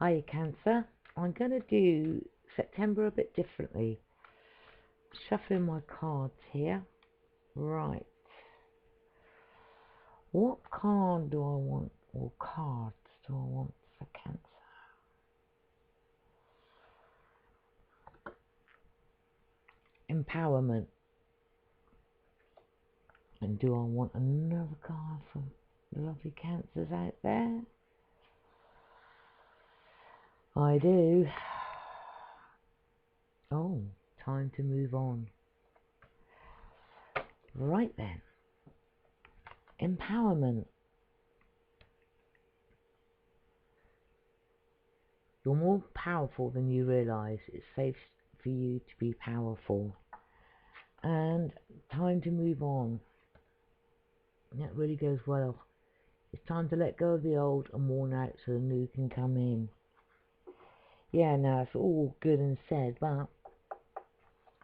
Hi Cancer, I'm going to do September a bit differently. Shuffling my cards here. Right. What card do I want, or cards do I want for Cancer? Empowerment. And do I want another card for the lovely Cancers out there? I do. Oh, time to move on. Right then. Empowerment. You're more powerful than you realise. It's safe for you to be powerful. And time to move on. That really goes well. It's time to let go of the old and worn out so the new can come in. Yeah, now it's all good and said, but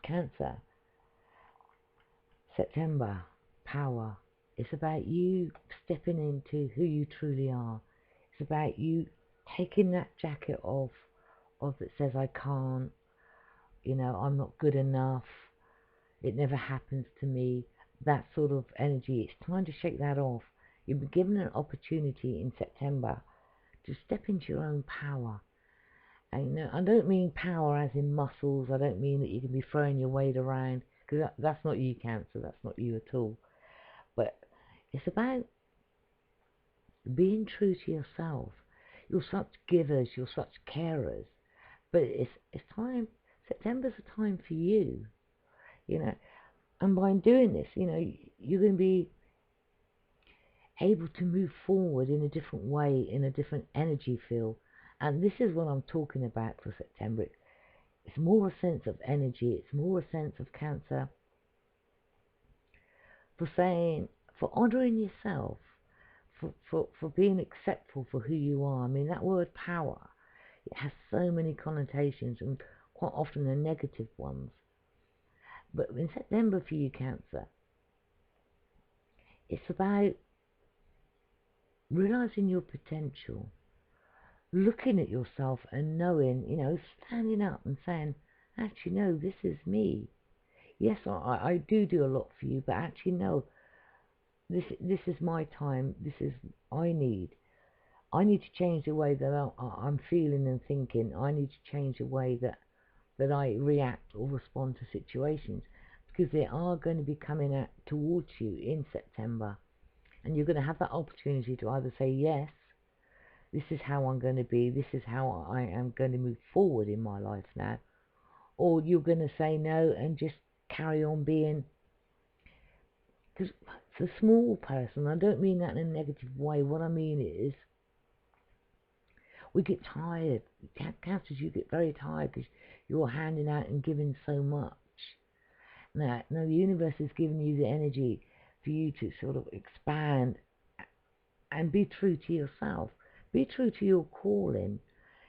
Cancer, September, power. It's about you stepping into who you truly are. It's about you taking that jacket off that says I can't, I'm not good enough, it never happens to me, that sort of energy. It's time to shake that off. You've been given an opportunity in September to step into your own power. And I don't mean power as in muscles. I don't mean that you can be throwing your weight around, because that's not you, Cancer. That's not you at all. But it's about being true to yourself. You're such givers. You're such carers. But it's time. September's a time for you. And by doing this, you're going to be able to move forward in a different way, in a different energy field. And this is what I'm talking about for September. It's more a sense of energy. It's more a sense of Cancer for honouring yourself, for being acceptable for who you are. I mean, that word power, it has so many connotations, and quite often they're negative ones. But in September for you, Cancer, it's about realising your potential, looking at yourself and knowing, standing up and saying, actually, no, this is me. Yes, I do a lot for you, but actually, no, this is my time. This is, I need to change the way that I'm feeling and thinking. I need to change the way that I react or respond to situations, because they are going to be coming out towards you in September. And you're going to have that opportunity to either say, yes, this is how I'm going to be, this is how I am going to move forward in my life now, or you're going to say no and just carry on being. Because the small person, I don't mean that in a negative way, what I mean is, we get tired. Cancers, you get very tired because you're handing out and giving so much. Now the universe is giving you the energy for you to sort of expand and be true to yourself. Be true to your calling.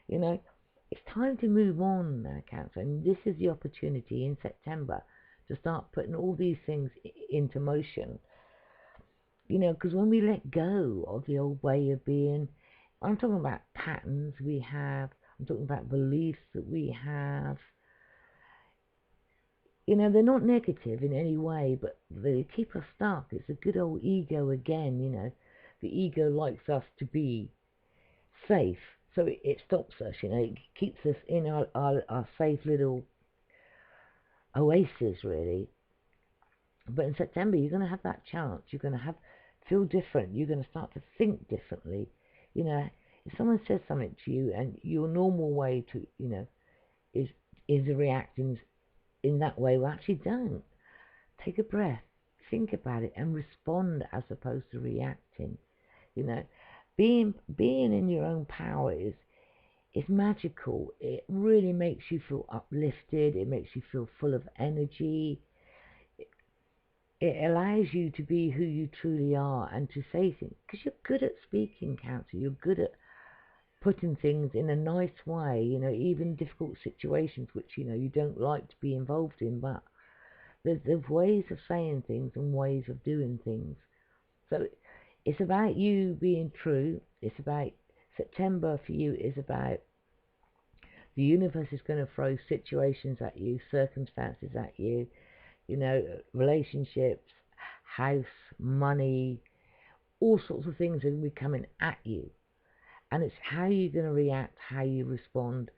It's time to move on now, Cancer. And this is the opportunity in September to start putting all these things into motion. Because when we let go of the old way of being, I'm talking about patterns we have, I'm talking about beliefs that we have. They're not negative in any way, but they keep us stuck. It's a good old ego again, The ego likes us to be safe, so it stops us, it keeps us in our safe little oasis, really. But in September, you're going to have that chance. You're going to feel different. You're going to start to think differently. If someone says something to you and your normal way to, is reacting in that way, well, actually don't. Take a breath, think about it, and respond as opposed to reacting. Being in your own power is magical. It really makes you feel uplifted. It makes you feel full of energy. It allows you to be who you truly are and to say things, because you're good at speaking, Cancer. You're good at putting things in a nice way, even difficult situations which you don't like to be involved in, but there's ways of saying things and ways of doing things. So it's about you being true. It's about September for you is about The universe is going to throw situations at you, circumstances at you, relationships, house, money, all sorts of things are going to be coming at you. And it's how you're going to react, how you respond.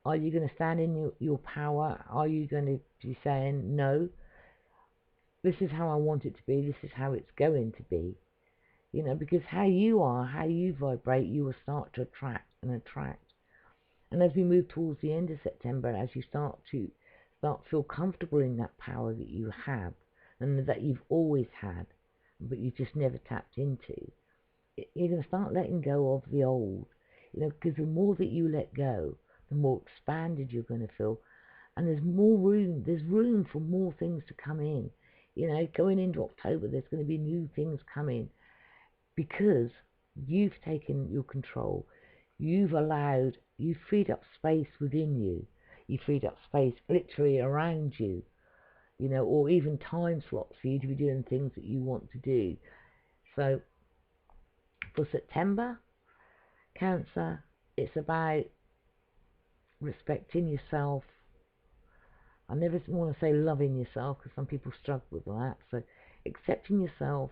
Are you going to stand in your power? Are you going to be saying, no, this is how I want it to be, this is how it's going to be? Because how you are, how you vibrate, you will start to attract. And as we move towards the end of September, as you start feel comfortable in that power that you have and that you've always had, but you just never tapped into, you're going to start letting go of the old. Because the more that you let go, the more expanded you're going to feel, and there's room for more things to come in. Going into October, there's going to be new things coming, because you've taken your control. You've freed up space within you. You freed up space literally around you, or even time slots for you to be doing things that you want to do. So for September, Cancer, it's about respecting yourself. I never want to say loving yourself, because some people struggle with that. So accepting yourself,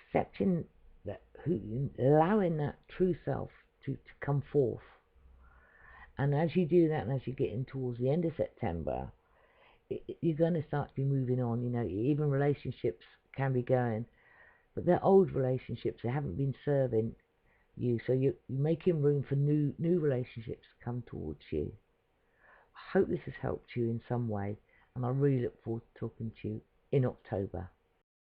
accepting allowing that true self to come forth. And as you do that, and as you get in towards the end of September, you're going to start to be moving on. Even relationships can be going, but they're old relationships. They haven't been serving you, so you're making room for new relationships to come towards you. I hope this has helped you in some way, and I really look forward to talking to you in October.